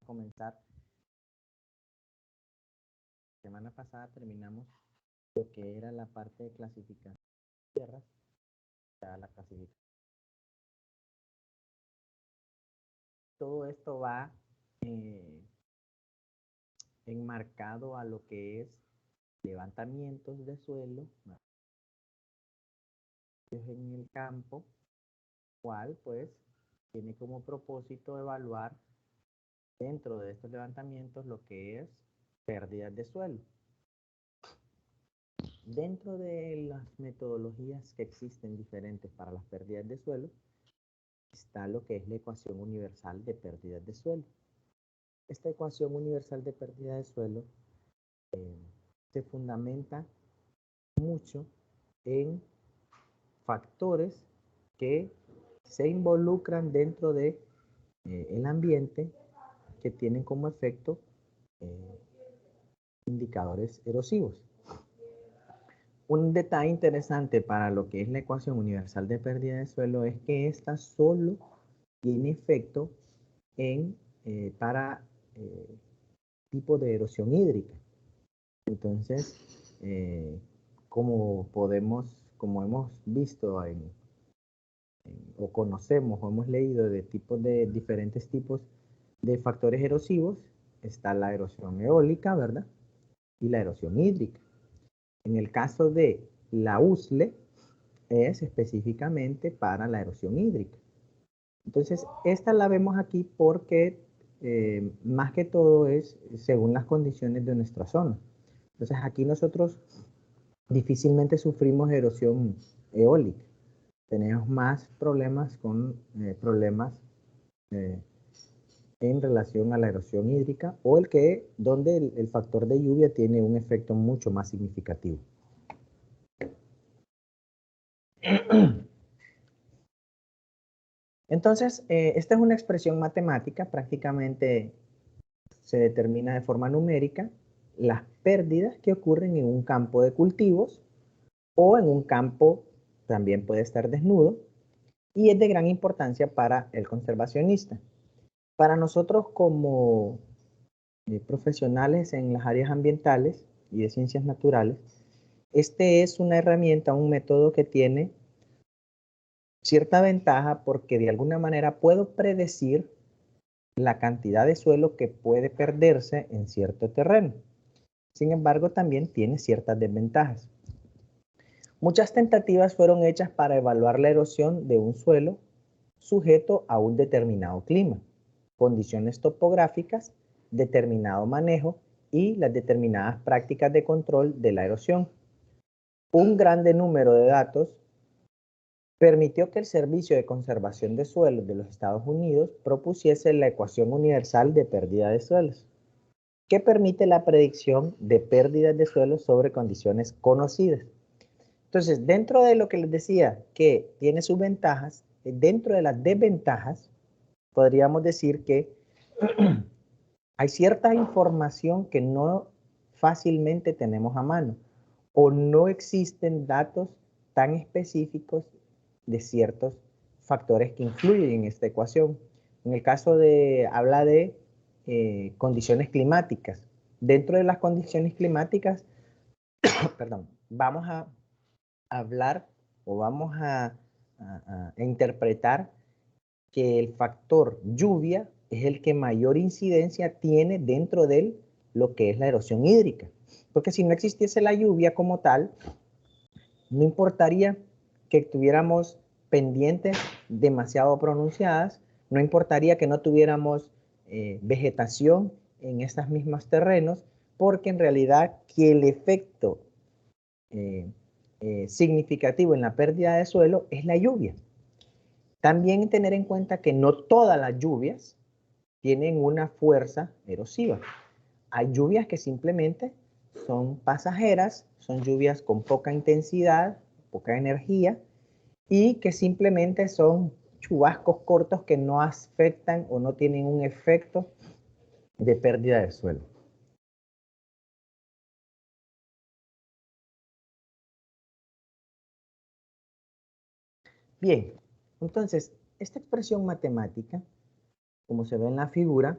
comenzar. La semana pasada terminamos lo que era la parte de clasificación de tierras, ya la clasificación. Todo esto va enmarcado a lo que es levantamientos de suelo en el campo, cual pues tiene como propósito evaluar dentro de estos levantamientos lo que es pérdidas de suelo. Dentro de las metodologías que existen diferentes para las pérdidas de suelo, está lo que es la ecuación universal de pérdidas de suelo. Esta ecuación universal de pérdida de suelo se fundamenta mucho en factores que se involucran dentro de el ambiente que tienen como efecto indicadores erosivos. Un detalle interesante para lo que es la ecuación universal de pérdida de suelo es que esta solo tiene efecto para tipo de erosión hídrica. Entonces, como hemos visto o conocemos o hemos leído de diferentes tipos de factores erosivos, está la erosión eólica, ¿verdad? Y la erosión hídrica. En el caso de la USLE, es específicamente para la erosión hídrica. Entonces, esta la vemos aquí porque más que todo es según las condiciones de nuestra zona. Entonces, aquí nosotros difícilmente sufrimos erosión eólica. Tenemos más problemas con en relación a la erosión hídrica o donde el factor de lluvia tiene un efecto mucho más significativo. Entonces, esta es una expresión matemática, prácticamente se determina de forma numérica las pérdidas que ocurren en un campo de cultivos o en un campo, también puede estar desnudo, y es de gran importancia para el conservacionista. Para nosotros como profesionales en las áreas ambientales y de ciencias naturales, este es una herramienta, un método que tiene cierta ventaja porque de alguna manera puedo predecir la cantidad de suelo que puede perderse en cierto terreno. Sin embargo, también tiene ciertas desventajas. Muchas tentativas fueron hechas para evaluar la erosión de un suelo sujeto a un determinado clima, condiciones topográficas, determinado manejo y las determinadas prácticas de control de la erosión. Un grande número de datos permitió que el Servicio de Conservación de Suelos de los Estados Unidos propusiese la ecuación universal de pérdida de suelos, que permite la predicción de pérdidas de suelos sobre condiciones conocidas. Entonces, dentro de lo que les decía que tiene sus ventajas, dentro de las desventajas, podríamos decir que hay cierta información que no fácilmente tenemos a mano o no existen datos tan específicos de ciertos factores que influyen en esta ecuación. En el caso habla de condiciones climáticas. Dentro de las condiciones climáticas, perdón, vamos a hablar o vamos a interpretar que el factor lluvia es el que mayor incidencia tiene dentro de lo que es la erosión hídrica. Porque si no existiese la lluvia como tal, no importaría que tuviéramos pendientes demasiado pronunciadas, no importaría que no tuviéramos vegetación en estos mismos terrenos, porque en realidad que el efecto significativo en la pérdida de suelo es la lluvia. También tener en cuenta que no todas las lluvias tienen una fuerza erosiva. Hay lluvias que simplemente son pasajeras, son lluvias con poca intensidad, poca energía, y que simplemente son chubascos cortos que no afectan o no tienen un efecto de pérdida de suelo. Bien, entonces, esta expresión matemática, como se ve en la figura,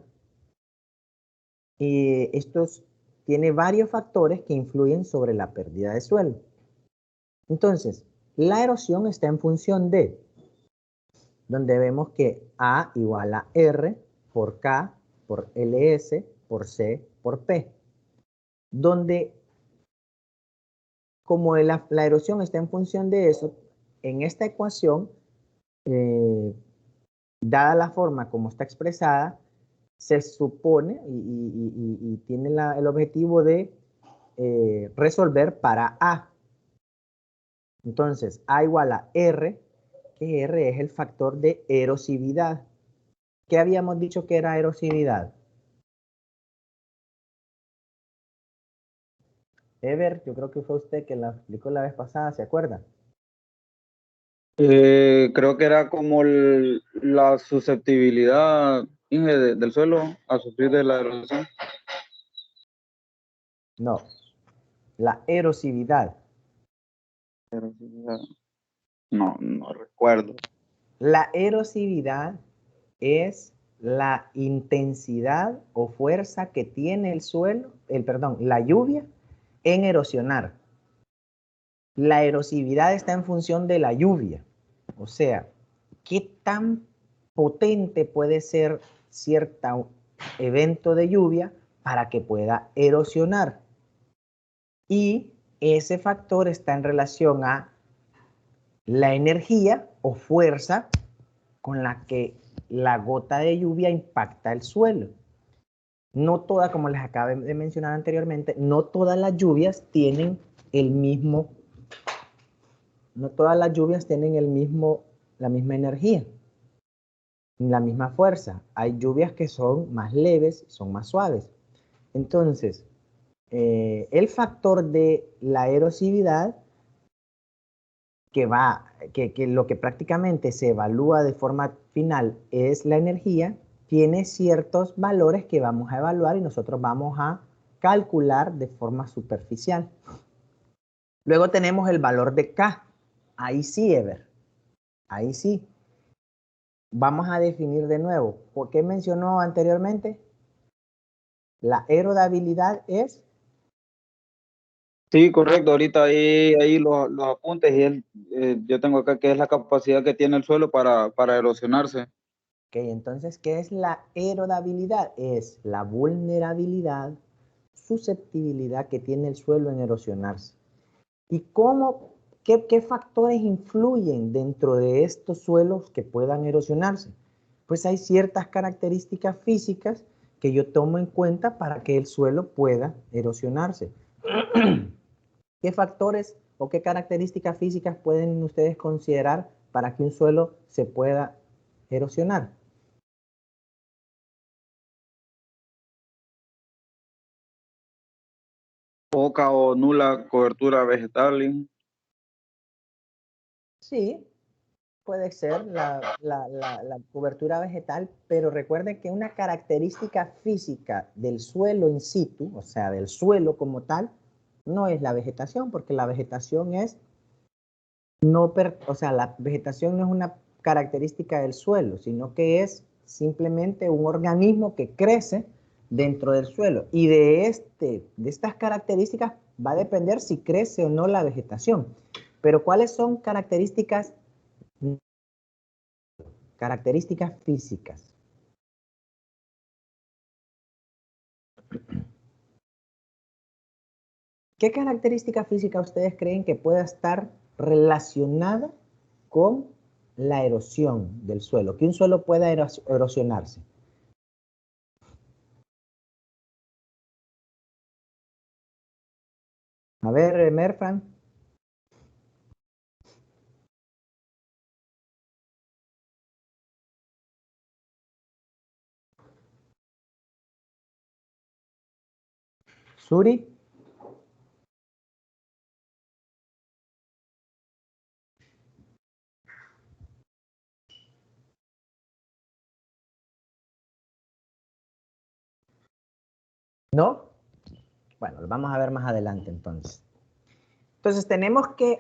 Y estos tiene varios factores que influyen sobre la pérdida de suelo. Entonces, la erosión está en función de, donde vemos que A igual a R por K por LS por C por P, donde como la erosión está en función de eso, en esta ecuación, dada la forma como está expresada, se supone y tiene el objetivo de resolver para A. Entonces, A igual a R, que R es el factor de erosividad. ¿Qué habíamos dicho que era erosividad? Ever, yo creo que fue usted que la explicó la vez pasada, ¿se acuerda? Creo que era como la susceptibilidad del suelo a sufrir de la erosión. No, la erosividad. No recuerdo. La erosividad es la intensidad o fuerza que tiene el suelo, la lluvia en erosionar. La erosividad está en función de la lluvia. O sea, qué tan potente puede ser cierto evento de lluvia para que pueda erosionar. Y ese factor está en relación a la energía o fuerza con la que la gota de lluvia impacta el suelo. No todas, como les acabé de mencionar anteriormente, no todas las lluvias tienen el mismo, no todas las lluvias tienen la misma energía, la misma fuerza. Hay lluvias que son más leves, son más suaves. Entonces, el factor de la erosividad que lo que prácticamente se evalúa de forma final es la energía, tiene ciertos valores que vamos a evaluar y nosotros vamos a calcular de forma superficial. Luego tenemos el valor de K. Ahí sí, Ever. Ahí sí. Vamos a definir de nuevo. ¿Por qué mencionó anteriormente? La aerodabilidad es... Sí, correcto. Ahorita ahí los apuntes y yo tengo acá que es la capacidad que tiene el suelo para erosionarse. Ok, entonces, ¿qué es la aerodabilidad? Es la vulnerabilidad, susceptibilidad que tiene el suelo en erosionarse. ¿Y qué factores influyen dentro de estos suelos que puedan erosionarse? Pues hay ciertas características físicas que yo tomo en cuenta para que el suelo pueda erosionarse. ¿Qué factores o qué características físicas pueden ustedes considerar para que un suelo se pueda erosionar? Poca o nula cobertura vegetal. Sí, puede ser la cobertura vegetal, pero recuerden que una característica física del suelo in situ, o sea, del suelo como tal, no es la vegetación, porque la vegetación es, o sea, la vegetación no es una característica del suelo, sino que es simplemente un organismo que crece dentro del suelo. Y de estas características va a depender si crece o no la vegetación. Pero ¿cuáles son características físicas? ¿Qué característica física ustedes creen que pueda estar relacionada con la erosión del suelo? Que un suelo pueda erosionarse. A ver, Merfan. Suri. ¿No? Bueno, lo vamos a ver más adelante entonces. Entonces tenemos que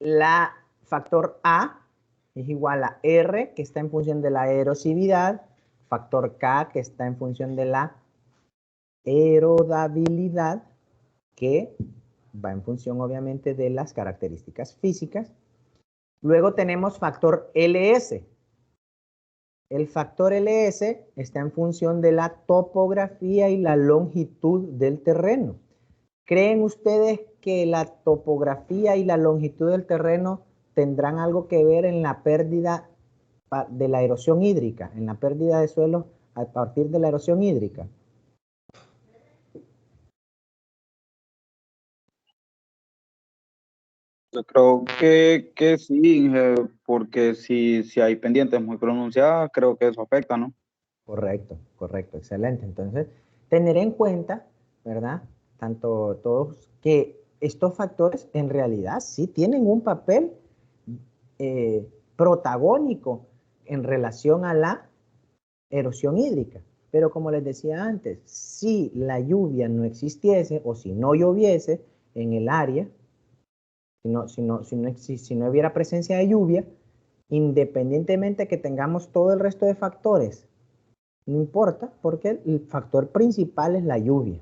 la factor A es igual a R, que está en función de la erosividad, factor K, que está en función de la Erodabilidad, que va en función obviamente de las características físicas. Luego tenemos factor LS. El factor LS está en función de la topografía y la longitud del terreno. ¿Creen ustedes que la topografía y la longitud del terreno tendrán algo que ver en la pérdida de la erosión hídrica, en la pérdida de suelos a partir de la erosión hídrica? Yo creo que sí, porque si hay pendientes muy pronunciadas, creo que eso afecta, ¿no? Correcto, correcto, excelente. Entonces, tener en cuenta, ¿verdad? Tanto todos que estos factores en realidad sí tienen un papel protagónico en relación a la erosión hídrica. Pero como les decía antes, si la lluvia no existiese o si no lloviese en el área, si no hubiera presencia de lluvia, independientemente que tengamos todo el resto de factores, no importa, porque el factor principal es la lluvia.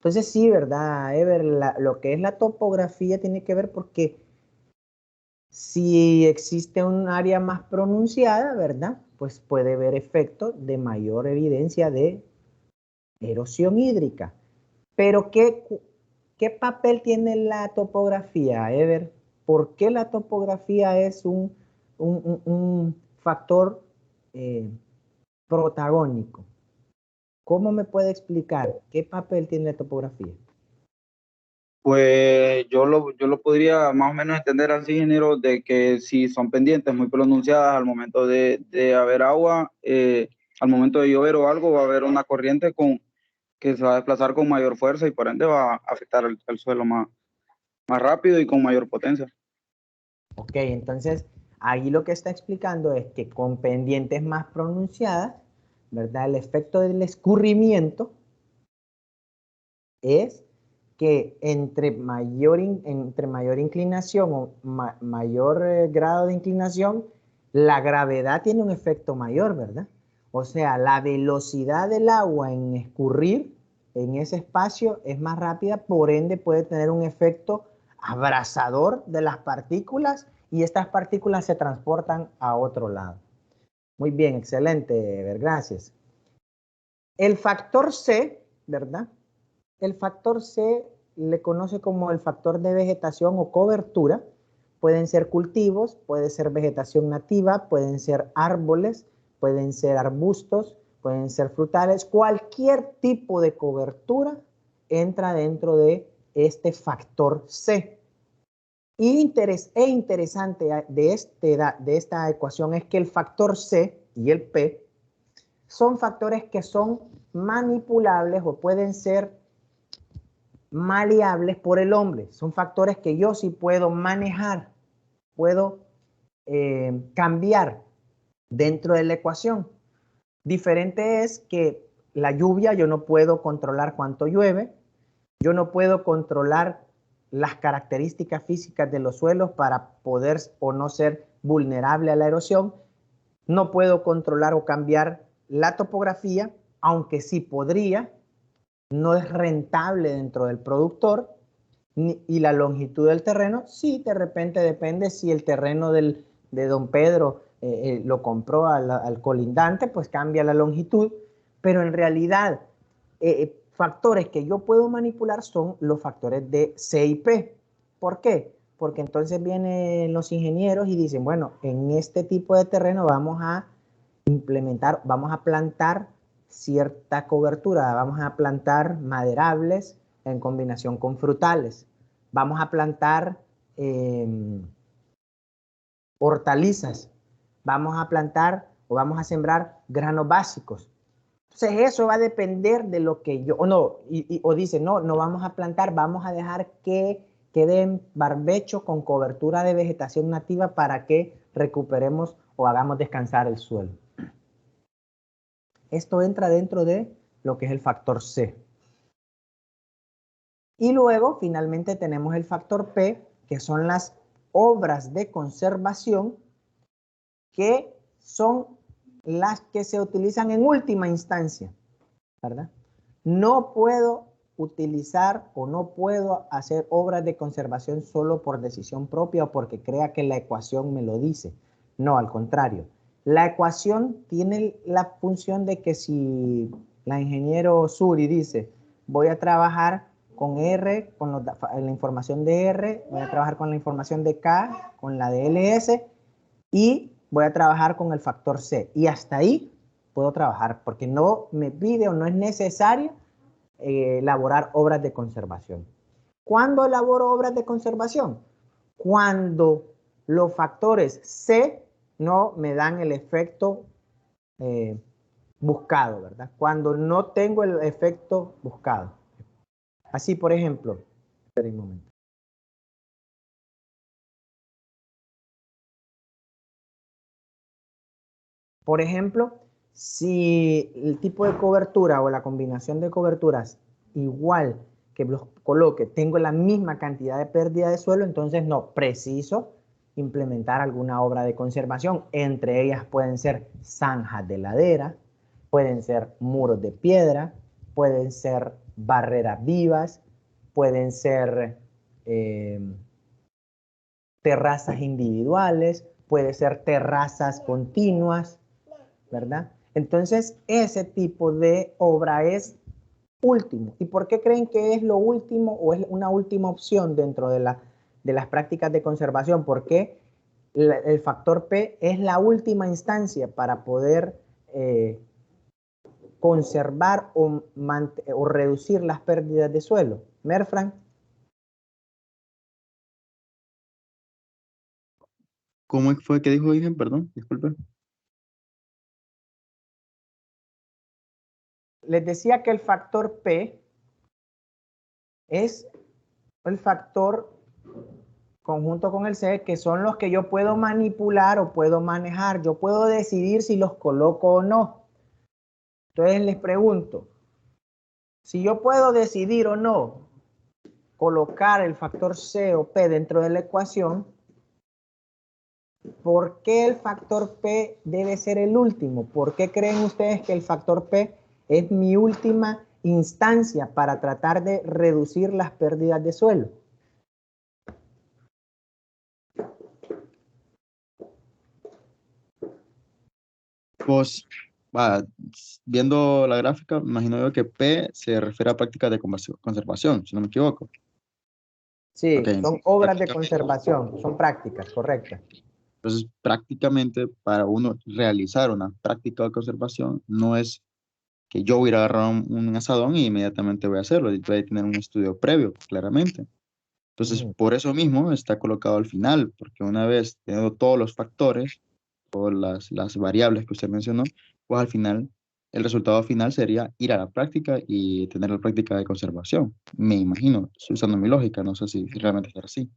Entonces sí, ¿verdad, Ever? Lo que es la topografía tiene que ver porque si existe un área más pronunciada, ¿verdad? Pues puede haber efecto de mayor evidencia de erosión hídrica. Pero ¿qué papel tiene la topografía, Ever? ¿Por qué la topografía es un factor protagónico? ¿Cómo me puede explicar qué papel tiene la topografía? Pues yo lo podría más o menos entender así, ingeniero, de que si son pendientes muy pronunciadas al momento de haber agua, al momento de llover o algo, va a haber una corriente que se va a desplazar con mayor fuerza y por ende va a afectar el suelo más rápido y con mayor potencia. Ok, entonces ahí lo que está explicando es que con pendientes más pronunciadas, ¿verdad? El efecto del escurrimiento es que entre mayor inclinación o mayor grado de inclinación, la gravedad tiene un efecto mayor, ¿verdad? O sea, la velocidad del agua en escurrir en ese espacio es más rápida, por ende puede tener un efecto abrasador de las partículas y estas partículas se transportan a otro lado. Muy bien, excelente, Ever, gracias. El factor C, ¿verdad? El factor C le conoce como el factor de vegetación o cobertura. Pueden ser cultivos, puede ser vegetación nativa, pueden ser árboles, pueden ser arbustos, pueden ser frutales. Cualquier tipo de cobertura entra dentro de este factor C. Y interesante de esta ecuación es que el factor C y el P son factores que son manipulables o pueden ser maleables por el hombre. Son factores que yo sí puedo manejar, puedo cambiar dentro de la ecuación. Diferente es que la lluvia yo no puedo controlar cuánto llueve, yo no puedo controlar las características físicas de los suelos para poder o no ser vulnerable a la erosión, no puedo controlar o cambiar la topografía, aunque sí podría, no es rentable dentro del productor, y la longitud del terreno, sí, de repente depende si el terreno de don Pedro lo compró al colindante, pues cambia la longitud, pero en realidad factores que yo puedo manipular son los factores de C y P. ¿Por qué? Porque entonces vienen los ingenieros y dicen, bueno, en este tipo de terreno vamos a implementar, vamos a plantar cierta cobertura, vamos a plantar maderables en combinación con frutales, vamos a plantar hortalizas, vamos a plantar o vamos a sembrar granos básicos. Entonces eso va a depender de lo que yo, o no, o dice, no, no vamos a plantar, vamos a dejar que quede en barbecho con cobertura de vegetación nativa para que recuperemos o hagamos descansar el suelo. Esto entra dentro de lo que es el factor C. Y luego, finalmente, tenemos el factor P, que son las obras de conservación, que son las que se utilizan en última instancia, ¿verdad? No puedo utilizar o no puedo hacer obras de conservación solo por decisión propia o porque crea que la ecuación me lo dice. No, al contrario. La ecuación tiene la función de que si la ingeniero Suri dice, voy a trabajar con R, con la información de R, voy a trabajar con la información de K, con la de LS y voy a trabajar con el factor C. Y hasta ahí puedo trabajar porque no me pide o no es necesario elaborar obras de conservación. ¿Cuándo elaboro obras de conservación? Cuando los factores C no me dan el efecto buscado, ¿verdad? Cuando no tengo el efecto buscado. Así, por ejemplo, esperen un momento. Por ejemplo, si el tipo de cobertura o la combinación de coberturas igual que los coloque, tengo la misma cantidad de pérdida de suelo, entonces no, preciso implementar alguna obra de conservación. Entre ellas pueden ser zanjas de ladera, pueden ser muros de piedra, pueden ser barreras vivas, pueden ser terrazas individuales, puede ser terrazas continuas, ¿verdad? Entonces, ese tipo de obra es último. ¿Y por qué creen que es lo último o es una última opción dentro de las prácticas de conservación? Porque el factor P es la última instancia para poder conservar o reducir las pérdidas de suelo. Merfran. ¿Cómo fue que dijo Ingen? Perdón, disculpe. Les decía que el factor P es el factor conjunto con el C, que son los que yo puedo manipular o puedo manejar. Yo puedo decidir si los coloco o no. Entonces les pregunto, si yo puedo decidir o no colocar el factor C o P dentro de la ecuación, ¿por qué el factor P debe ser el último? ¿Por qué creen ustedes que el factor P es mi última instancia para tratar de reducir las pérdidas de suelo? Pues, viendo la gráfica, me imagino yo que P se refiere a prácticas de conservación, si no me equivoco. Sí, Ok, son entonces, obras de conservación, son prácticas, correctas. entonces, prácticamente para uno realizar una práctica de conservación, no es que yo voy a ir a agarrar un asadón y inmediatamente voy a hacerlo, y voy a tener un estudio previo, claramente. Entonces, por eso mismo está colocado al final, porque una vez teniendo todos los factores, todas las variables que usted mencionó, pues al final, el resultado final sería ir a la práctica y tener la práctica de conservación. Me imagino, estoy usando mi lógica, no sé si realmente es así.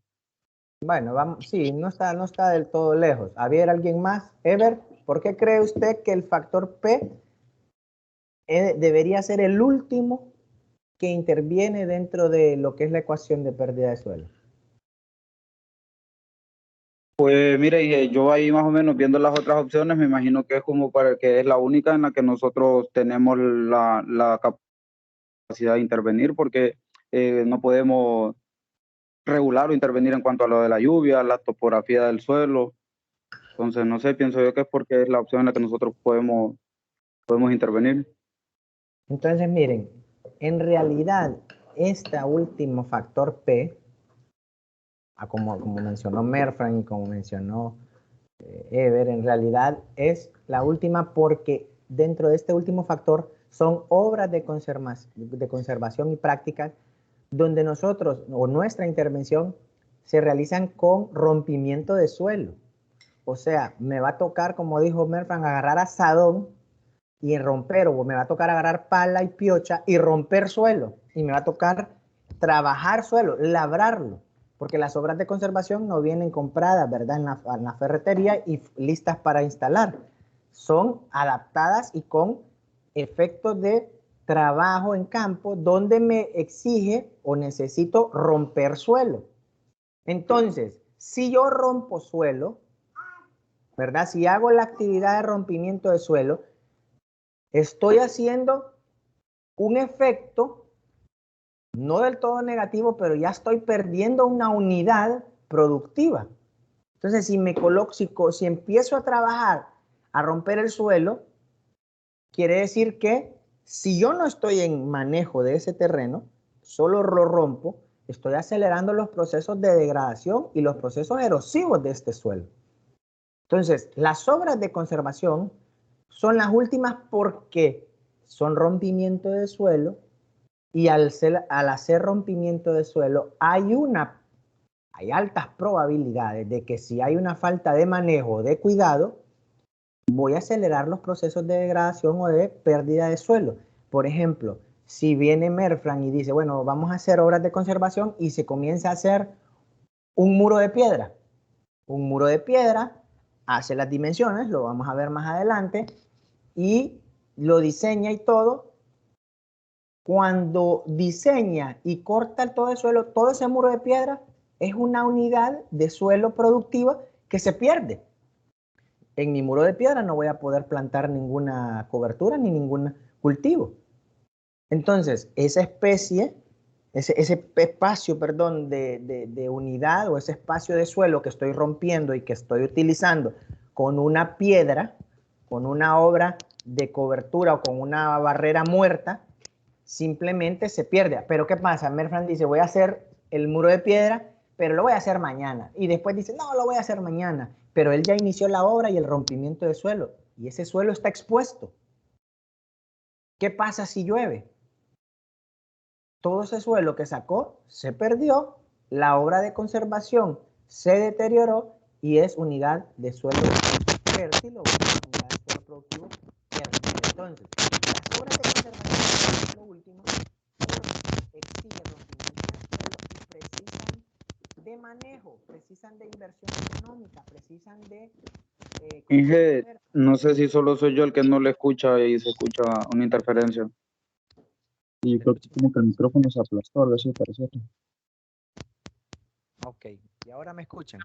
Bueno, vamos, sí, no está del todo lejos. ¿A ver alguien más? Ever, ¿por qué cree usted que el factor P debería ser el último que interviene dentro de lo que es la ecuación de pérdida de suelo? Pues mire, yo ahí más o menos viendo las otras opciones, me imagino que es como para que es la única en la que nosotros tenemos la capacidad de intervenir, porque no podemos regular o intervenir en cuanto a lo de la lluvia, la topografía del suelo. Entonces, no sé, pienso yo que es porque es la opción en la que nosotros podemos intervenir. Entonces, miren, en realidad, este último factor P, como mencionó Merfran y como mencionó Ever, en realidad es la última porque dentro de este último factor son obras de conservación y prácticas donde nosotros o nuestra intervención se realizan con rompimiento de suelo. O sea, me va a tocar, como dijo Merfran, agarrar asadón y romper, o me va a tocar agarrar pala y piocha y romper suelo. Y me va a tocar trabajar suelo, labrarlo. Porque las obras de conservación no vienen compradas, ¿verdad? En la ferretería y listas para instalar. Son adaptadas y con efectos de trabajo en campo donde me exige o necesito romper suelo. Entonces, si yo rompo suelo, ¿verdad? Si hago la actividad de rompimiento de suelo, estoy haciendo un efecto no del todo negativo, pero ya estoy perdiendo una unidad productiva. Entonces, si empiezo a trabajar a romper el suelo, quiere decir que si yo no estoy en manejo de ese terreno, solo lo rompo, estoy acelerando los procesos de degradación y los procesos erosivos de este suelo. Entonces, las obras de conservación son las últimas porque son rompimiento de suelo y al hacer rompimiento de suelo hay altas probabilidades de que si hay una falta de manejo o de cuidado, voy a acelerar los procesos de degradación o de pérdida de suelo. Por ejemplo, si viene Merfran y dice, bueno, vamos a hacer obras de conservación y se comienza a hacer un muro de piedra. Un muro de piedra hace las dimensiones, lo vamos a ver más adelante, y lo diseña y todo. Cuando diseña y corta todo el suelo, todo ese muro de piedra es una unidad de suelo productiva que se pierde. En mi muro de piedra no voy a poder plantar ninguna cobertura ni ningún cultivo. Entonces, esa especie, ese espacio, perdón, de unidad o ese espacio de suelo que estoy rompiendo y que estoy utilizando con una piedra, con una obra de cobertura o con una barrera muerta, simplemente se pierde. Pero ¿qué pasa? Merfran dice, voy a hacer el muro de piedra, pero lo voy a hacer mañana. Y después dice, no, lo voy a hacer mañana. Pero él ya inició la obra y el rompimiento de suelo. Y ese suelo está expuesto. ¿Qué pasa si llueve? Todo ese suelo que sacó se perdió, la obra de conservación se deterioró y es unidad de suelo fértil o unidad de suelo productivo fértil. Entonces, las obras de conservación, es lo último, exigen rompimiento de suelo y precisan de manejo, precisan de inversión económica, precisan de... Inge, no sé si solo soy yo el que no le escucha y se escucha una interferencia. Y yo creo que como que el micrófono se aplastó, algo así parece. Ok, ¿y ahora me escuchan?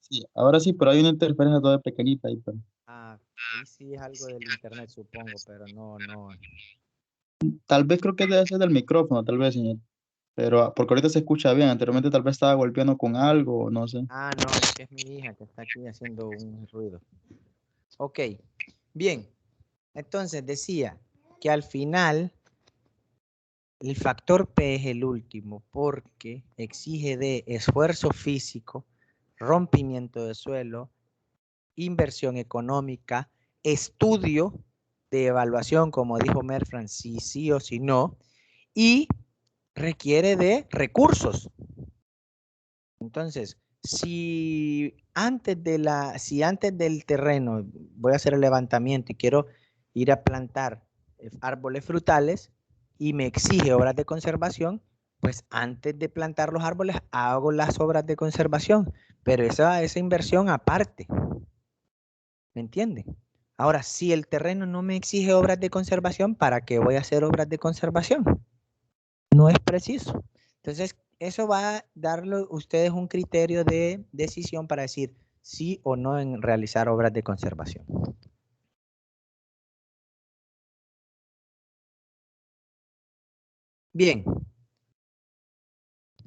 Sí, ahora sí, pero hay una interferencia toda pequeñita ahí, pero Ah, ahí sí es algo del internet, supongo, pero no. tal vez creo que debe ser del micrófono, tal vez, señor. Pero porque ahorita se escucha bien, anteriormente tal vez estaba golpeando con algo, no sé. Ah, no, es que es mi hija que está aquí haciendo un ruido. Ok, bien. Entonces decía que al final el factor P es el último porque exige de esfuerzo físico, rompimiento de suelo, inversión económica, estudio de evaluación, como dijo Merfran, si sí o si no, y requiere de recursos. Entonces, si antes del terreno voy a hacer el levantamiento y quiero ir a plantar árboles frutales y me exige obras de conservación, pues antes de plantar los árboles hago las obras de conservación, pero esa inversión aparte, ¿me entiende? Ahora, si el terreno no me exige obras de conservación, ¿para qué voy a hacer obras de conservación? No es preciso. Entonces, eso va a darle a ustedes un criterio de decisión para decir sí o no en realizar obras de conservación. Bien.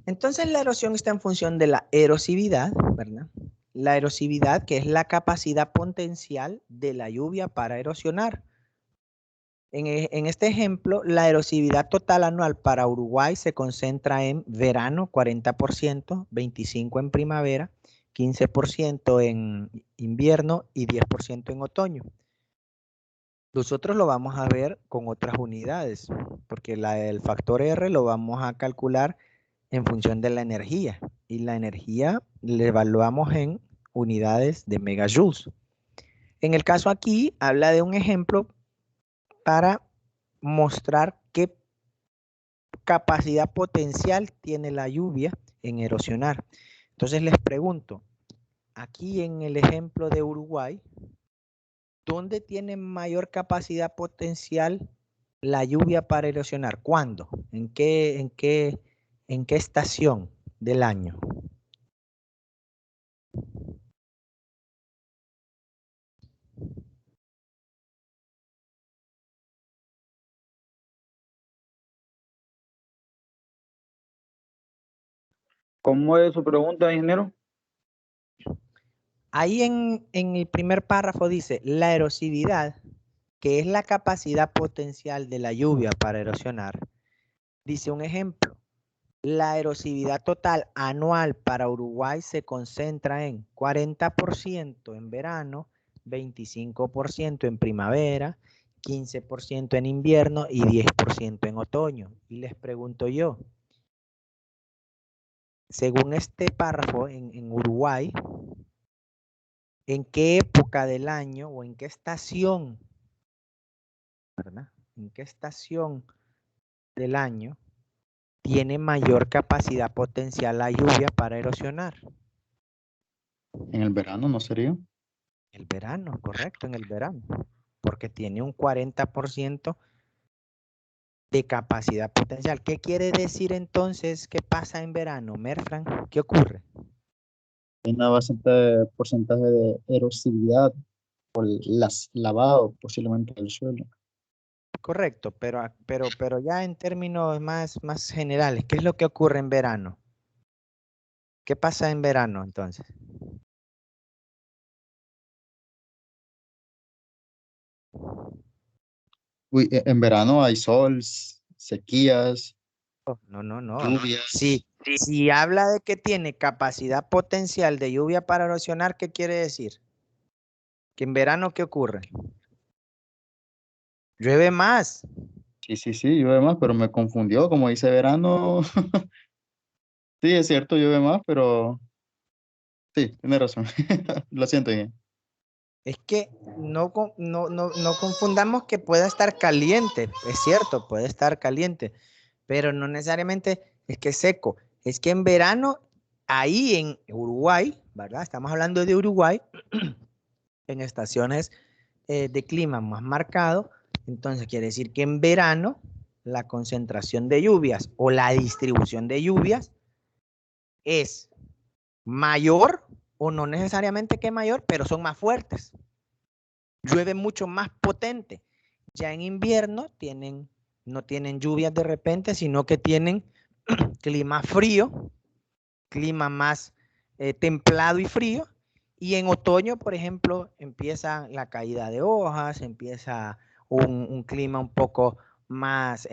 Entonces, la erosión está en función de la erosividad, ¿verdad? La erosividad, que es la capacidad potencial de la lluvia para erosionar. En este ejemplo, la erosividad total anual para Uruguay se concentra en verano, 40%, 25% en primavera, 15% en invierno y 10% en otoño. Nosotros lo vamos a ver con otras unidades, porque el factor R lo vamos a calcular en función de la energía, y la energía la evaluamos en unidades de megajoules. En el caso aquí, habla de un ejemplo para mostrar qué capacidad potencial tiene la lluvia en erosionar. Entonces les pregunto, aquí en el ejemplo de Uruguay, ¿dónde tiene mayor capacidad potencial la lluvia para erosionar? ¿Cuándo? ¿En qué estación del año? ¿Cómo es su pregunta, ingeniero? Ahí en el primer párrafo dice, la erosividad, que es la capacidad potencial de la lluvia para erosionar, dice un ejemplo. La erosividad total anual para Uruguay se concentra en 40% en verano, 25% en primavera, 15% en invierno y 10% en otoño. Y les pregunto yo, según este párrafo en Uruguay, ¿en qué época del año o en qué estación, ¿verdad? ¿En qué estación del año tiene mayor capacidad potencial la lluvia para erosionar? En el verano no sería. El verano, correcto, en el verano, porque tiene un 40% de capacidad potencial. ¿Qué quiere decir entonces que pasa en verano, Merfran? ¿Qué ocurre? Hay una bastante porcentaje de erosividad por las lavado posiblemente del suelo. Correcto, pero ya en términos más generales, ¿qué es lo que ocurre en verano? ¿Qué pasa en verano entonces? Uy, en verano hay sol, sequías, No. lluvias. Sí, si habla de que tiene capacidad potencial de lluvia para erosionar, ¿qué quiere decir? Que en verano, ¿qué ocurre? Llueve más. Sí, llueve más, pero me confundió, como dice verano. Sí, es cierto, llueve más, pero sí, tiene razón. Lo siento, Ian. Es que no confundamos que pueda estar caliente. Es cierto, puede estar caliente, pero no necesariamente es que es seco. Es que en verano, ahí en Uruguay, ¿verdad? Estamos hablando de Uruguay, en estaciones de clima más marcado. Entonces quiere decir que en verano la concentración de lluvias o la distribución de lluvias es mayor o no necesariamente que mayor, pero son más fuertes. Llueve mucho más potente. Ya en invierno no tienen lluvias de repente, sino que tienen clima frío, clima más templado y frío. Y en otoño, por ejemplo, empieza la caída de hojas, empieza un clima un poco más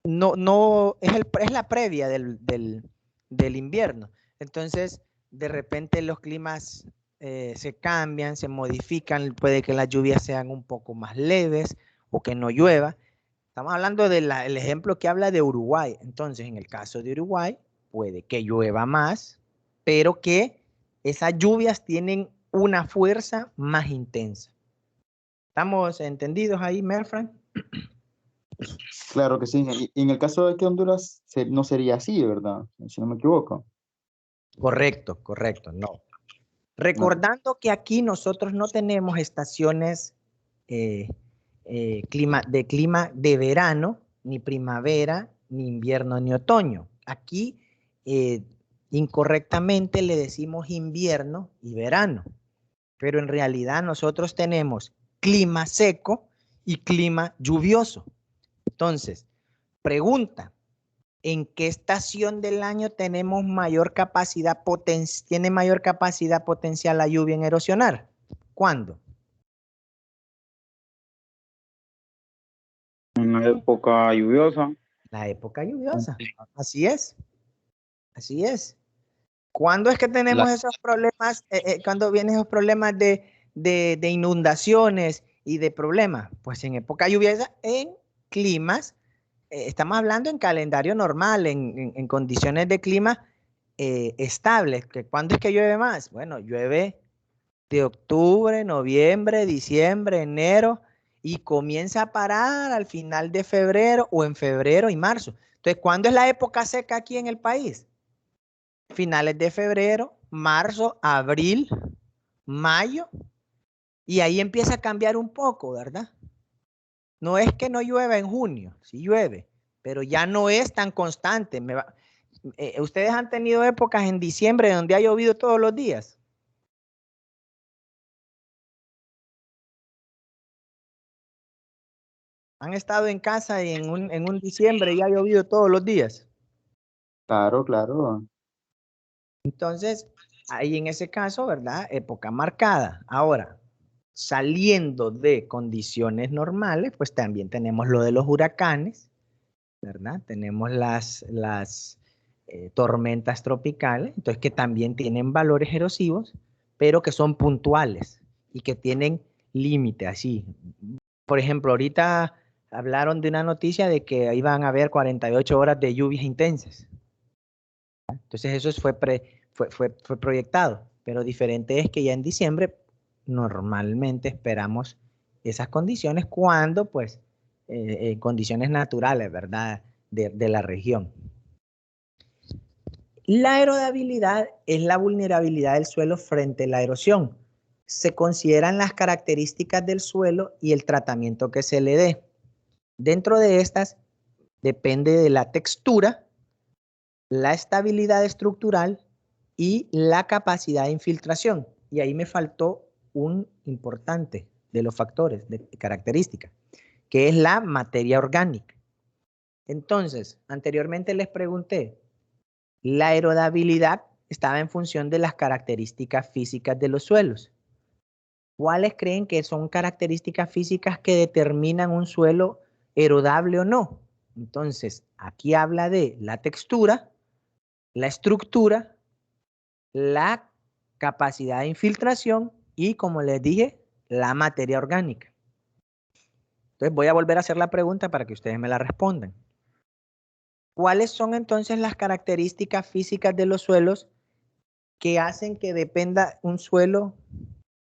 no, es la previa del invierno. Entonces, de repente los climas se cambian, se modifican, puede que las lluvias sean un poco más leves o que no llueva. Estamos hablando del ejemplo que habla de Uruguay. Entonces, en el caso de Uruguay, puede que llueva más, pero que esas lluvias tienen una fuerza más intensa. ¿Estamos entendidos ahí, Merfran? Claro que sí. Y en el caso de que Honduras no sería así, ¿verdad? Si no me equivoco. Correcto, no. No. Recordando que aquí nosotros no tenemos estaciones eh, clima de verano, ni primavera, ni invierno, ni otoño. Aquí incorrectamente le decimos invierno y verano, pero en realidad nosotros tenemos clima seco y clima lluvioso. Entonces, pregunta, ¿en qué estación del año tenemos tiene mayor capacidad potencial la lluvia en erosionar? ¿Cuándo? En la época lluviosa. La época lluviosa. Así es. Así es. ¿Cuándo es que tenemos La, esos problemas? ¿Cuándo vienen esos problemas de inundaciones y de problemas? Pues en época lluviosa, en climas, estamos hablando en calendario normal, en condiciones de clima estables. ¿Cuándo es que llueve más? Bueno, llueve de octubre, noviembre, diciembre, enero y comienza a parar al final de febrero o en febrero y marzo. Entonces, ¿cuándo es la época seca aquí en el país? Finales de febrero, marzo, abril, mayo, y ahí empieza a cambiar un poco, ¿verdad? No es que no llueva en junio, sí llueve, pero ya no es tan constante. Ustedes han tenido épocas en diciembre donde ha llovido todos los días. Han estado en casa y en un diciembre ya ha llovido todos los días. Claro, claro. Entonces, ahí en ese caso, ¿verdad? Época marcada. Ahora, saliendo de condiciones normales, pues también tenemos lo de los huracanes, ¿verdad? Tenemos las tormentas tropicales, entonces que también tienen valores erosivos, pero que son puntuales y que tienen límite, así. Por ejemplo, ahorita hablaron de una noticia de que iban a haber 48 horas de lluvias intensas. Entonces eso fue proyectado, pero diferente es que ya en diciembre normalmente esperamos esas condiciones cuando, pues, condiciones naturales, ¿verdad? De la región. La aerodabilidad es la vulnerabilidad del suelo frente a la erosión. Se consideran las características del suelo y el tratamiento que se le dé. Dentro de estas depende de la textura, la estabilidad estructural y la capacidad de infiltración. Y ahí me faltó un importante de los factores de característica, que es la materia orgánica. Entonces, anteriormente les pregunté, la aerodabilidad estaba en función de las características físicas de los suelos. ¿Cuáles creen que son características físicas que determinan un suelo aerodable o no? Entonces, aquí habla de la textura, la estructura, la capacidad de infiltración y, como les dije, la materia orgánica. Entonces voy a volver a hacer la pregunta para que ustedes me la respondan. ¿Cuáles son entonces las características físicas de los suelos que hacen que dependa un suelo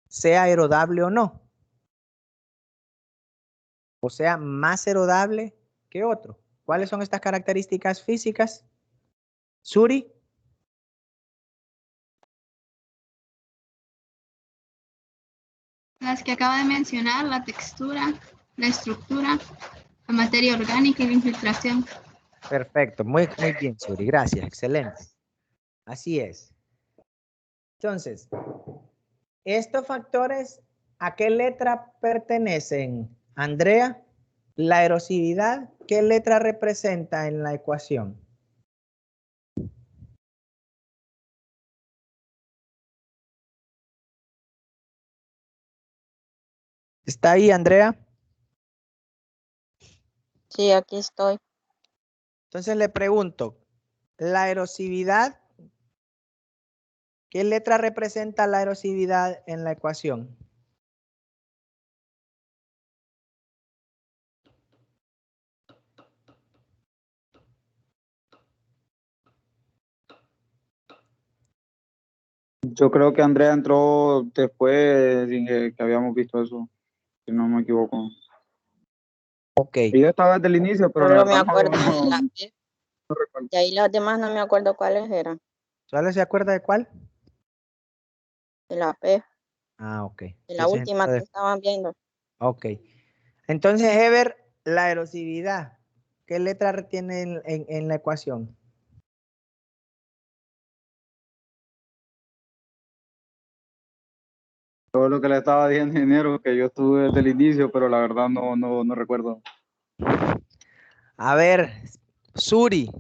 sea aerodable o no? O sea, más aerodable que otro. ¿Cuáles son estas características físicas? Suri. Las que acaba de mencionar, la textura, la estructura, la materia orgánica y la infiltración. Perfecto, muy bien, Suri, gracias, excelente. Así es. Entonces, estos factores, ¿a qué letra pertenecen? Andrea, la erosividad, ¿qué letra representa en la ecuación? ¿Está ahí, Andrea? Sí, aquí estoy. Entonces le pregunto, la erosividad, ¿qué letra representa la erosividad en la ecuación? Yo creo que Andrea entró después de que habíamos visto eso, si no me equivoco. Ok, Y yo estaba desde el inicio, pero la Solo me verdad acuerdo de no la P. recuerdo. Y ahí las demás no me acuerdo cuáles eran. ¿solo se acuerda de cuál? De la P, Ah, ok. de la última que estaban viendo. Ok. Entonces, Ever, la erosividad, ¿qué letra tiene en la ecuación? Todo lo que le estaba diciendo ingeniero, que yo estuve desde el inicio, pero la verdad no recuerdo. A ver, Suri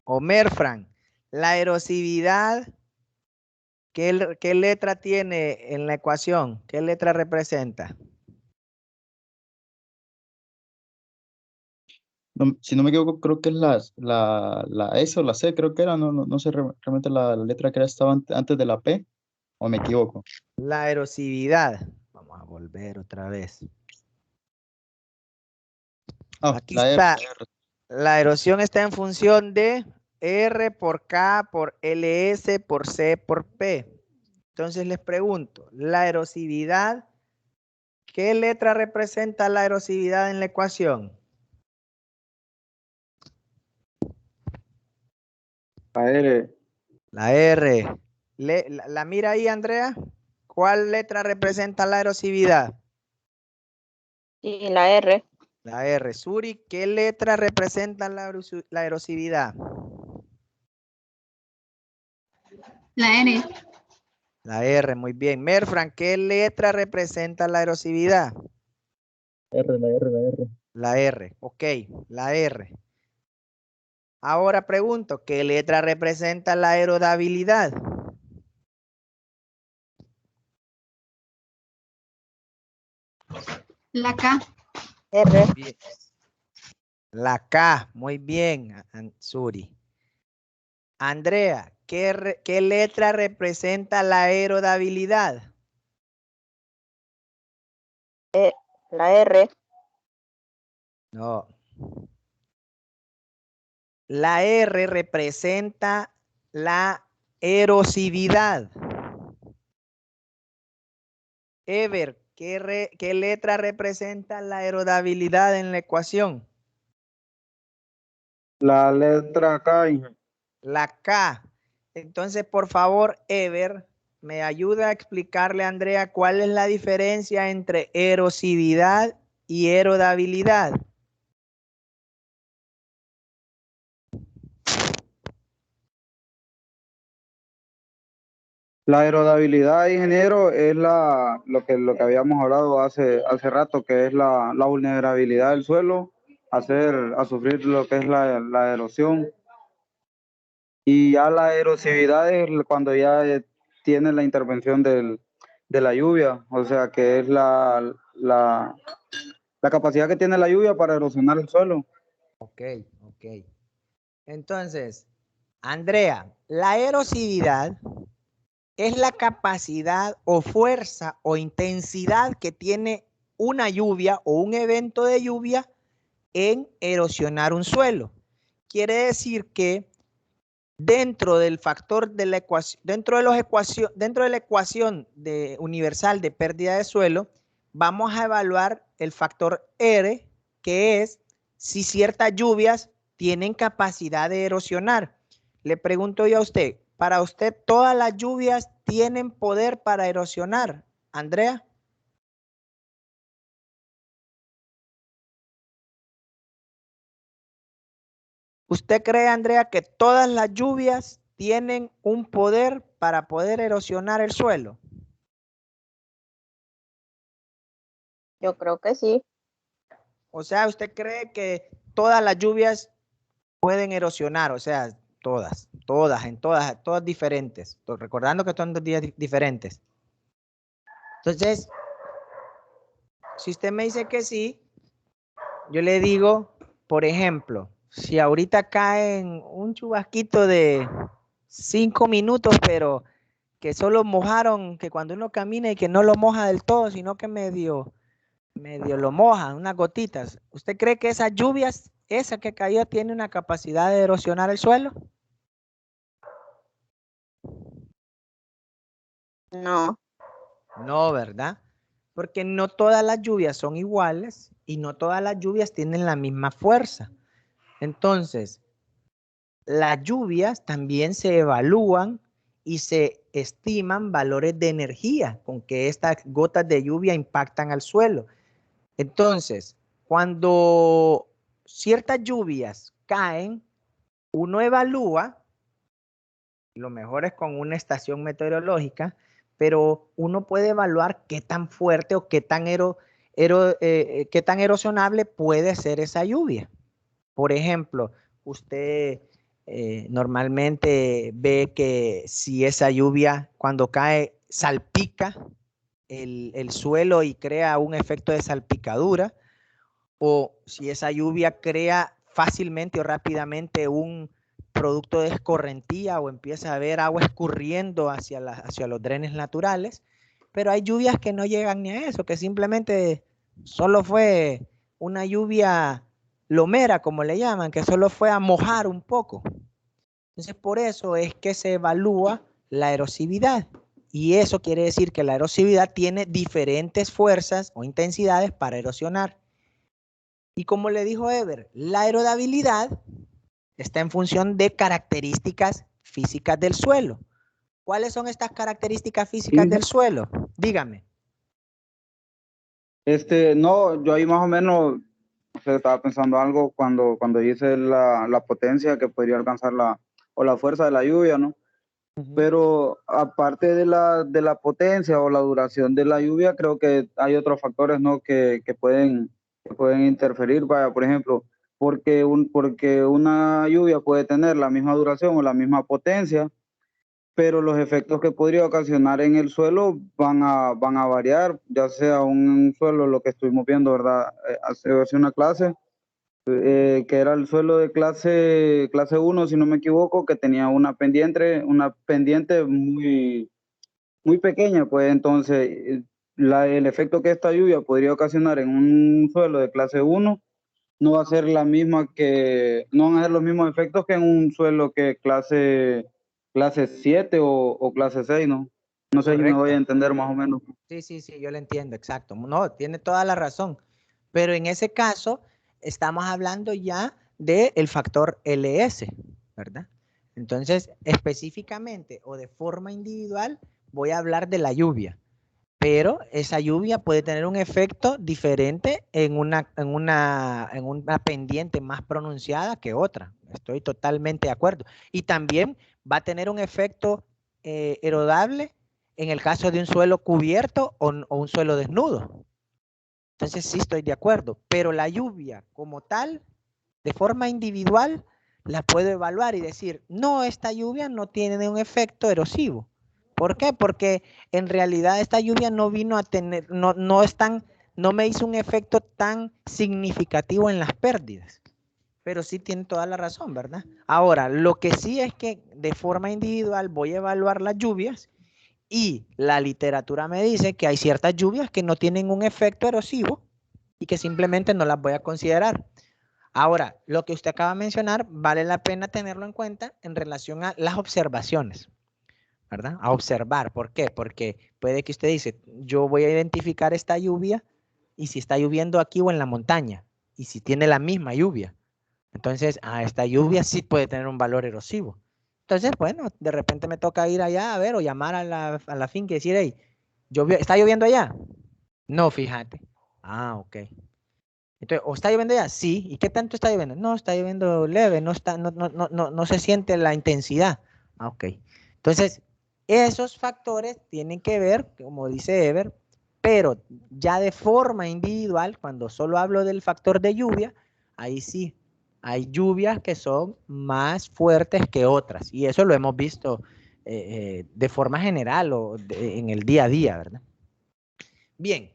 o Merfran, la erosividad, ¿qué letra tiene en la ecuación? ¿Qué letra representa? Si no me equivoco, creo que es la S o la C, creo que era, no sé realmente la letra que estaba antes de la P, o me equivoco. La erosividad. Vamos a volver otra vez. Ah, Aquí la R, está. la R. La erosión está en función de R por K por LS por C por P. Entonces les pregunto, la erosividad, ¿qué letra representa la erosividad en la ecuación? La R, La R. ¿La mira ahí, Andrea? ¿Cuál letra representa la erosividad? Sí, la R, La R. Suri, ¿qué letra representa la erosividad? La N, La R, muy bien. Merfran, ¿qué letra representa la erosividad? La R. La R, ok, la R. Ahora pregunto, ¿qué letra representa la aerodabilidad? La K. R. Bien. La K, muy bien, Suri. Andrea, ¿qué letra representa la aerodabilidad? La R. No. La R representa la erosividad. Ever, ¿qué letra representa la aerodabilidad en la ecuación? La letra K, ingeniero. La K. Entonces, por favor, Ever, me ayuda a explicarle a Andrea cuál es la diferencia entre erosividad y aerodabilidad. La aerodabilidad, ingeniero, es lo que habíamos hablado hace rato, que es la vulnerabilidad del suelo a sufrir lo que es la erosión. Y ya la erosividad es cuando ya tiene la intervención de la lluvia, o sea, que es la capacidad que tiene la lluvia para erosionar el suelo. Ok. Entonces, Andrea, la erosividad es la capacidad o fuerza o intensidad que tiene una lluvia o un evento de lluvia en erosionar un suelo. Quiere decir que dentro del factor de la ecuación, dentro de la ecuación universal de pérdida de suelo, vamos a evaluar el factor R, que es si ciertas lluvias tienen capacidad de erosionar. Le pregunto yo a usted, ¿para usted todas las lluvias tienen poder para erosionar? Andrea. ¿Usted cree, Andrea, que todas las lluvias tienen un poder para poder erosionar el suelo? Yo creo que sí. O sea, ¿usted cree que todas las lluvias pueden erosionar? O sea, todas diferentes. Recordando que son 2 días diferentes. Entonces, si usted me dice que sí, yo le digo, por ejemplo, si ahorita cae un chubasquito de 5 minutos, pero que solo mojaron, que cuando uno camina y que no lo moja del todo, sino que medio lo moja, unas gotitas. ¿Usted cree que esas lluvias, esa que cayó, tiene una capacidad de erosionar el suelo? No. No, ¿verdad? Porque no todas las lluvias son iguales y no todas las lluvias tienen la misma fuerza. Entonces, las lluvias también se evalúan y se estiman valores de energía con que estas gotas de lluvia impactan al suelo. Entonces, cuando ciertas lluvias caen, uno evalúa, lo mejor es con una estación meteorológica, pero uno puede evaluar qué tan fuerte o qué tan erosionable puede ser esa lluvia. Por ejemplo, usted normalmente ve que si esa lluvia cuando cae salpica el suelo y crea un efecto de salpicadura, o si esa lluvia crea fácilmente o rápidamente un producto de escorrentía o empieza a haber agua escurriendo hacia los drenes naturales, pero hay lluvias que no llegan ni a eso, que simplemente solo fue una lluvia lomera, como le llaman, que solo fue a mojar un poco. Entonces, por eso es que se evalúa la erosividad. Y eso quiere decir que la erosividad tiene diferentes fuerzas o intensidades para erosionar. Y como le dijo Ever, la aerodabilidad está en función de características físicas del suelo. ¿Cuáles son estas características físicas del suelo? Dígame. No, yo ahí más o menos estaba pensando algo cuando hice la potencia que podría alcanzar la fuerza de la lluvia, ¿no? Pero aparte de la potencia o la duración de la lluvia, creo que hay otros factores, ¿no? que pueden interferir. Vaya, por ejemplo, porque una lluvia puede tener la misma duración o la misma potencia, pero los efectos que podría ocasionar en el suelo van a variar, ya sea un suelo, lo que estuvimos viendo, ¿verdad? Hace una clase, que era el suelo de clase 1, si no me equivoco, que tenía una pendiente muy, muy pequeña, pues entonces el efecto que esta lluvia podría ocasionar en un suelo de clase 1 no va a ser no van a ser los mismos efectos que en un suelo que clase 7 o clase 6, ¿no? No sé si me voy a Correcto. entender más o menos. Sí, yo lo entiendo, exacto. No, tiene toda la razón. Pero en ese caso, estamos hablando ya del factor LS, ¿verdad? Entonces, específicamente o de forma individual, voy a hablar de la lluvia. Pero esa lluvia puede tener un efecto diferente en una pendiente más pronunciada que otra. Estoy totalmente de acuerdo. Y también va a tener un efecto erodable en el caso de un suelo cubierto o un suelo desnudo. Entonces sí estoy de acuerdo. Pero la lluvia como tal, de forma individual, la puedo evaluar y decir, no, esta lluvia no tiene un efecto erosivo. ¿Por qué? Porque en realidad esta lluvia no vino a tener, no me hizo un efecto tan significativo en las pérdidas. Pero sí tiene toda la razón, ¿verdad? Ahora, lo que sí es que de forma individual voy a evaluar las lluvias y la literatura me dice que hay ciertas lluvias que no tienen un efecto erosivo y que simplemente no las voy a considerar. Ahora, lo que usted acaba de mencionar vale la pena tenerlo en cuenta en relación a las observaciones, ¿verdad? A observar. ¿Por qué? Porque puede que usted dice, yo voy a identificar esta lluvia y si está lloviendo aquí o en la montaña y si tiene la misma lluvia. Entonces, esta lluvia sí puede tener un valor erosivo. Entonces, bueno, de repente me toca ir allá a ver o llamar a la finca y decir, hey, ¿está lloviendo allá? No, fíjate. Ok. Entonces, ¿o está lloviendo allá? Sí. ¿Y qué tanto está lloviendo? No, está lloviendo leve, no se siente la intensidad. Ok. Entonces, esos factores tienen que ver, como dice Ever, pero ya de forma individual, cuando solo hablo del factor de lluvia, ahí sí, hay lluvias que son más fuertes que otras. Y eso lo hemos visto de forma general o en el día a día, ¿verdad? Bien.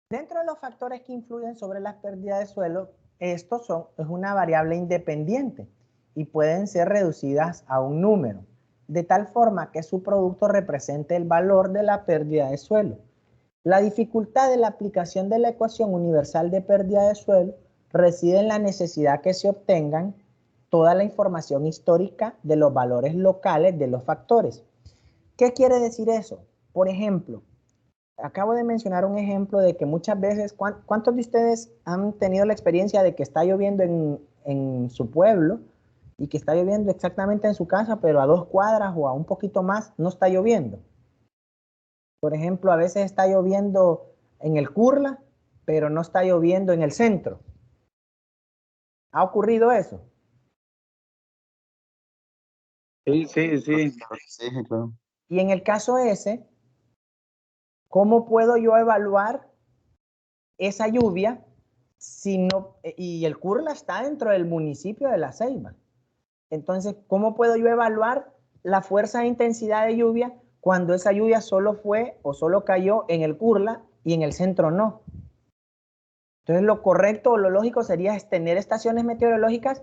Dentro de los factores que influyen sobre las pérdidas de suelo, es una variable independiente y pueden ser reducidas a un número, de tal forma que su producto represente el valor de la pérdida de suelo. La dificultad de la aplicación de la ecuación universal de pérdida de suelo reside en la necesidad que se obtengan toda la información histórica de los valores locales de los factores. ¿Qué quiere decir eso? Por ejemplo, acabo de mencionar un ejemplo de que muchas veces, ¿cuántos de ustedes han tenido la experiencia de que está lloviendo en su pueblo y que está lloviendo exactamente en su casa, pero a 2 cuadras o a un poquito más no está lloviendo? Por ejemplo, a veces está lloviendo en el Curla, pero no está lloviendo en el centro. ¿Ha ocurrido eso? Sí. Sí, claro. Y en el caso ese, ¿cómo puedo yo evaluar esa lluvia si no, y el Curla está dentro del municipio de La Ceiba? Entonces, ¿cómo puedo yo evaluar la fuerza e intensidad de lluvia cuando esa lluvia solo fue o solo cayó en el Curla y en el centro no? Entonces, lo correcto o lo lógico sería tener estaciones meteorológicas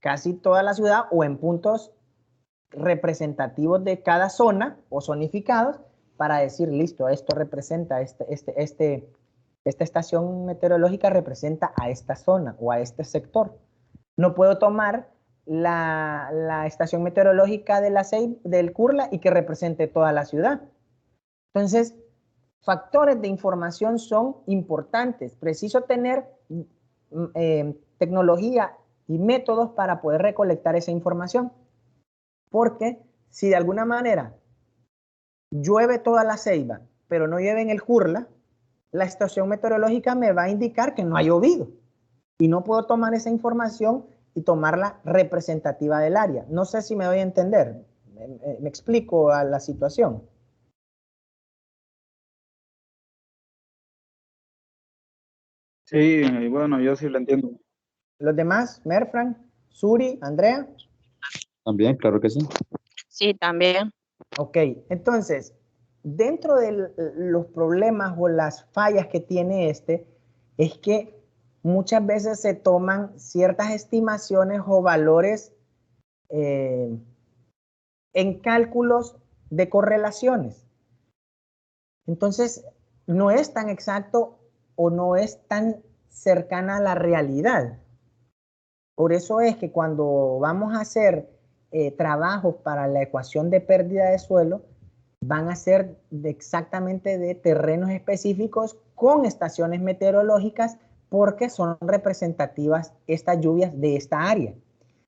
casi toda la ciudad o en puntos representativos de cada zona o zonificados para decir, listo, esto representa, esta estación meteorológica representa a esta zona o a este sector. No puedo tomar la estación meteorológica de del Curla y que represente toda la ciudad. Entonces, factores de información son importantes. Preciso tener tecnología y métodos para poder recolectar esa información. Porque si de alguna manera llueve toda la Ceiba, pero no llueve en el Curla, la estación meteorológica me va a indicar que no ha llovido. Y no puedo tomar esa información y tomarla representativa del área. No sé si me doy a entender. ¿Me explico a la situación? Sí, bueno, yo sí lo entiendo. ¿Los demás? Merfran, Suri, Andrea. También, claro que sí. Sí, también. Ok, entonces, dentro de los problemas o las fallas que tiene este, es que muchas veces se toman ciertas estimaciones o valores en cálculos de correlaciones. Entonces, no es tan exacto o no es tan cercana a la realidad. Por eso es que cuando vamos a hacer trabajos para la ecuación de pérdida de suelo, van a ser exactamente de terrenos específicos con estaciones meteorológicas porque son representativas estas lluvias de esta área.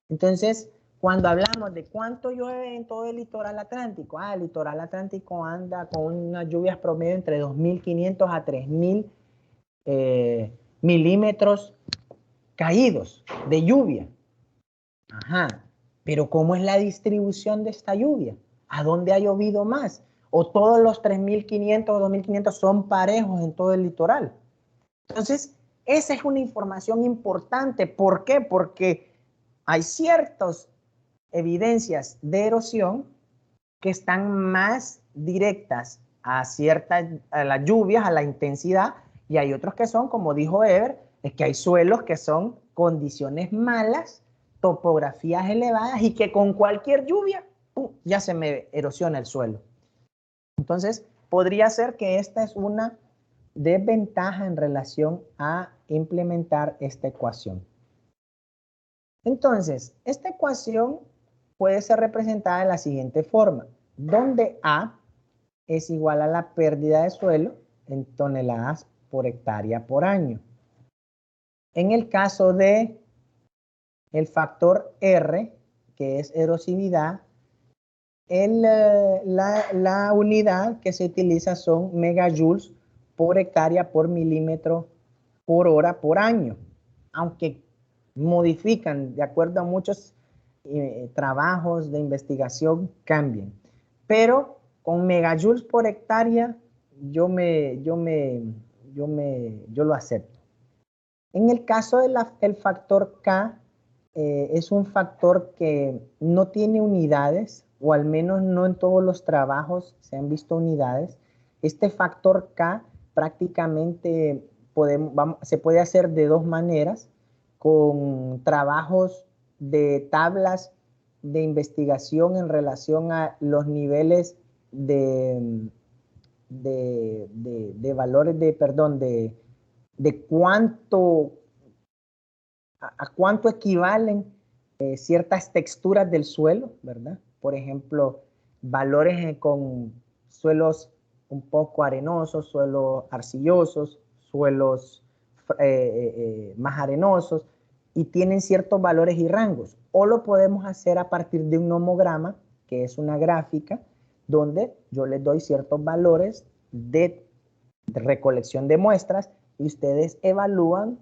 Entonces, cuando hablamos de cuánto llueve en todo el litoral atlántico, el litoral atlántico anda con unas lluvias promedio entre 2.500 a 3.000 milímetros caídos de lluvia. Ajá, pero ¿cómo es la distribución de esta lluvia? ¿A dónde ha llovido más? ¿O todos los 3.500 o 2.500 son parejos en todo el litoral? Entonces, esa es una información importante. ¿Por qué? Porque hay ciertas evidencias de erosión que están más directas a las lluvias, a la intensidad, y hay otros que son, como dijo Ever, es que hay suelos que son condiciones malas, topografías elevadas y que con cualquier lluvia ya se me erosiona el suelo. Entonces, podría ser que esta es una desventaja en relación a implementar esta ecuación. Entonces, esta ecuación puede ser representada de la siguiente forma, donde A es igual a la pérdida de suelo en toneladas por hectárea por año. En el caso de el factor R, que es erosividad, la unidad que se utiliza son megajoules por hectárea por milímetro por hora por año, aunque modifican de acuerdo a muchos trabajos de investigación, cambian. Pero con megajoules por hectárea yo lo acepto. En el caso del factor K, es un factor que no tiene unidades, o al menos no en todos los trabajos se han visto unidades. Este factor K prácticamente se puede hacer de dos maneras, con trabajos de tablas de investigación en relación a los niveles de valores de a cuánto equivalen ciertas texturas del suelo, ¿verdad? Por ejemplo, valores con suelos un poco arenosos, suelos arcillosos, suelos más arenosos, y tienen ciertos valores y rangos. O lo podemos hacer a partir de un nomograma, que es una gráfica, donde yo les doy ciertos valores de recolección de muestras y ustedes evalúan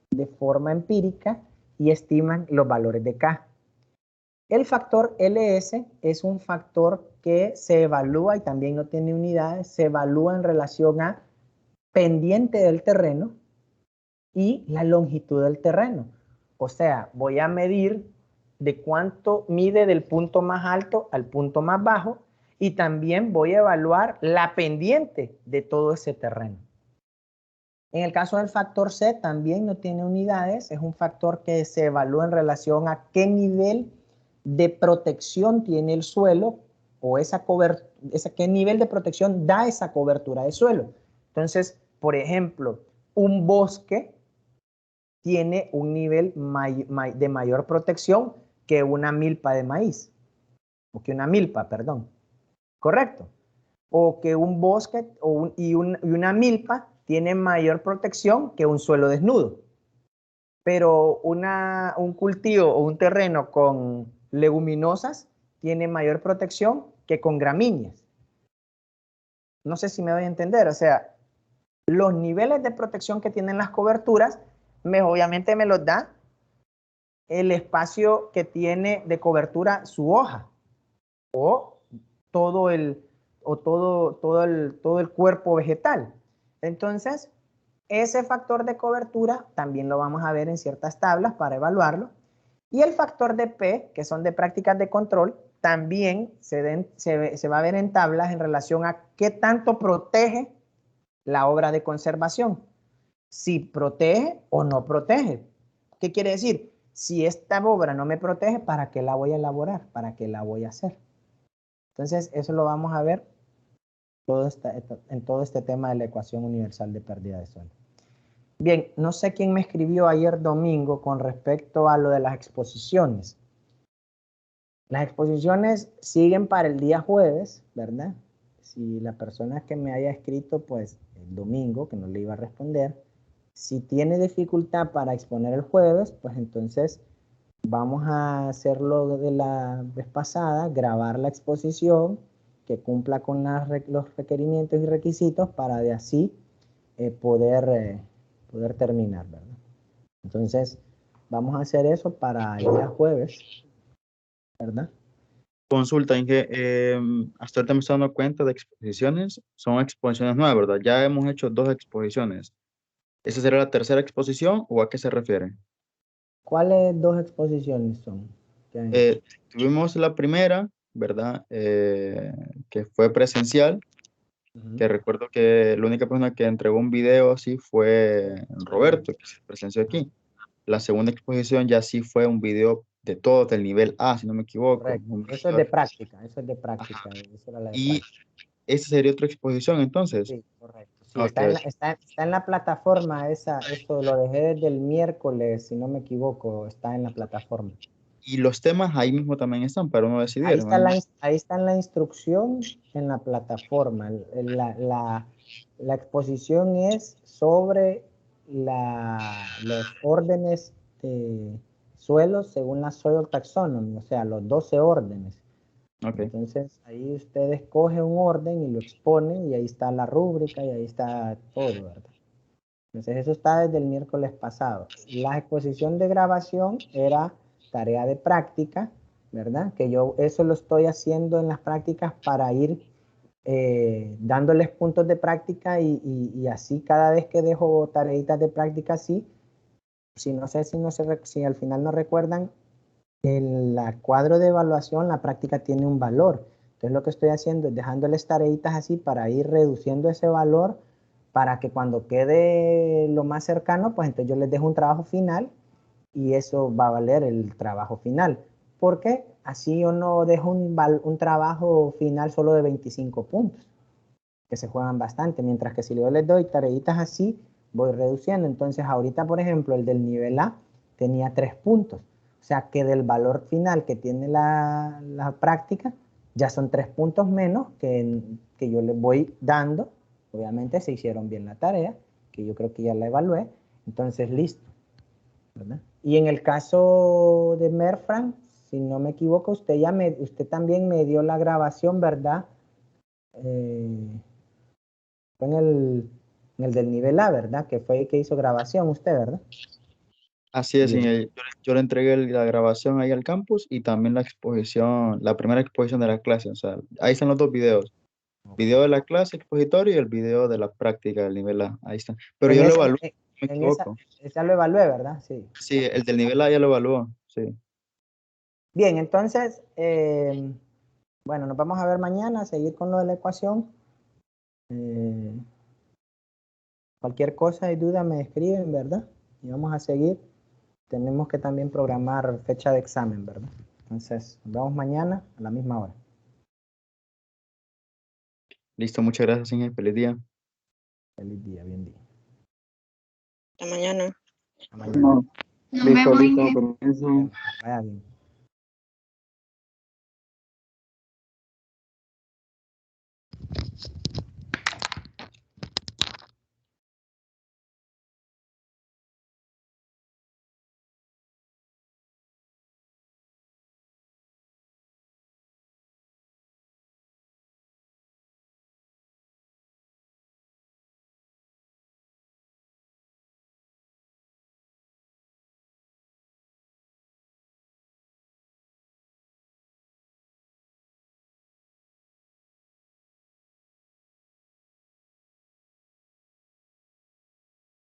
de forma empírica y estiman los valores de K. El factor LS es un factor que se evalúa y también no tiene unidades, se evalúa en relación a pendiente del terreno y la longitud del terreno. O sea, voy a medir de cuánto mide del punto más alto al punto más bajo y también voy a evaluar la pendiente de todo ese terreno. En el caso del factor C también no tiene unidades, es un factor que se evalúa en relación a qué nivel de protección tiene el suelo o qué nivel de protección da esa cobertura de suelo. Entonces, por ejemplo, un bosque tiene un nivel de mayor protección que una milpa de maíz, o que una milpa, perdón, ¿correcto? O que un bosque y una milpa tiene mayor protección que un suelo desnudo. Pero un cultivo o un terreno con leguminosas tiene mayor protección que con gramíneas. No sé si me doy a entender, o sea, los niveles de protección que tienen las coberturas, obviamente me los da el espacio que tiene de cobertura su hoja o todo el cuerpo vegetal. Entonces, ese factor de cobertura también lo vamos a ver en ciertas tablas para evaluarlo. Y el factor de P, que son de prácticas de control, también se va a ver en tablas en relación a qué tanto protege la obra de conservación. Si protege o no protege. ¿Qué quiere decir? Si esta obra no me protege, ¿para qué la voy a elaborar? ¿Para qué la voy a hacer? Entonces, eso lo vamos a ver en todo este tema de la ecuación universal de pérdida de suelo. Bien, no sé quién me escribió ayer domingo con respecto a lo de las exposiciones. Las exposiciones siguen para el día jueves, ¿verdad? Si la persona que me haya escrito, pues el domingo, que no le iba a responder, si tiene dificultad para exponer el jueves, pues entonces vamos a hacerlo de la vez pasada, grabar la exposición que cumpla con los requerimientos y requisitos para de así poder terminar, ¿verdad? Entonces, vamos a hacer eso para el día jueves, ¿verdad? Consulta, Inge, hasta ahorita me estoy dando cuenta de exposiciones, son exposiciones nuevas, ¿verdad? Ya hemos hecho 2 exposiciones. ¿Esa será la tercera exposición o a qué se refiere? ¿Cuáles 2 exposiciones son? Tuvimos la primera, ¿verdad? Que fue presencial, que recuerdo que la única persona que entregó un video así fue Roberto, que se presenció aquí. La segunda exposición ya sí fue un video de todo, del nivel A, si no me equivoco. Correcto. Eso es de práctica, eso es de práctica. Eso era la de Y práctica. esa sería otra exposición, entonces. Sí, correcto. Sí, Ok. está en la plataforma, eso lo dejé desde el miércoles, si no me equivoco, está en la plataforma. Y los temas ahí mismo también están para uno decidir, ¿no? Ahí está en la instrucción en la plataforma. La exposición es sobre los órdenes de suelos según la Soil Taxonomy, o sea, los 12 órdenes. Ok. Entonces, ahí usted escoge un orden y lo expone y ahí está la rúbrica y ahí está todo, ¿verdad? Entonces, eso está desde el miércoles pasado. La exposición de grabación era tarea de práctica, ¿verdad? Que yo eso lo estoy haciendo en las prácticas para ir dándoles puntos de práctica y así cada vez que dejo tareitas de práctica así, si al final no recuerdan, en la cuadro de evaluación la práctica tiene un valor. Entonces lo que estoy haciendo es dejándoles tareitas así para ir reduciendo ese valor para que cuando quede lo más cercano, pues entonces yo les dejo un trabajo final y eso va a valer el trabajo final. Porque así yo no dejo un trabajo final solo de 25 puntos, que se juegan bastante, mientras que si yo les doy tareitas así, voy reduciendo. Entonces ahorita, por ejemplo, el del nivel A tenía 3 puntos. O sea que del valor final que tiene la práctica, ya son 3 puntos menos que yo les voy dando. Obviamente se hicieron bien la tarea, que yo creo que ya la evalué. Entonces, listo, ¿verdad? Y en el caso de Merfran, si no me equivoco, usted también me dio la grabación, ¿verdad? Fue en el del nivel A, ¿verdad? Que fue el que hizo grabación usted, ¿verdad? Así es, Bien. yo le entregué la grabación ahí al campus y también la exposición, la primera exposición de la clase. O sea, ahí están los 2 videos. Video de la clase expositorio y el video de la práctica del nivel A. Ahí está. Pero yo lo evalué, no me equivoco. Esa lo evalué, ¿verdad? Sí. Sí, el del nivel A ya lo evaluó. Sí. Bien, entonces, bueno, nos vamos a ver mañana, a seguir con lo de la ecuación. Cualquier cosa y duda me escriben, ¿verdad? Y vamos a seguir. Tenemos que también programar fecha de examen, ¿verdad? Entonces, nos vemos mañana a la misma hora. Listo, muchas gracias, Inge. Feliz día. Feliz día, bien día. Hasta mañana. Hasta mañana. No, Nos listo, vemos, listo, Inge. permiso. Vaya bien.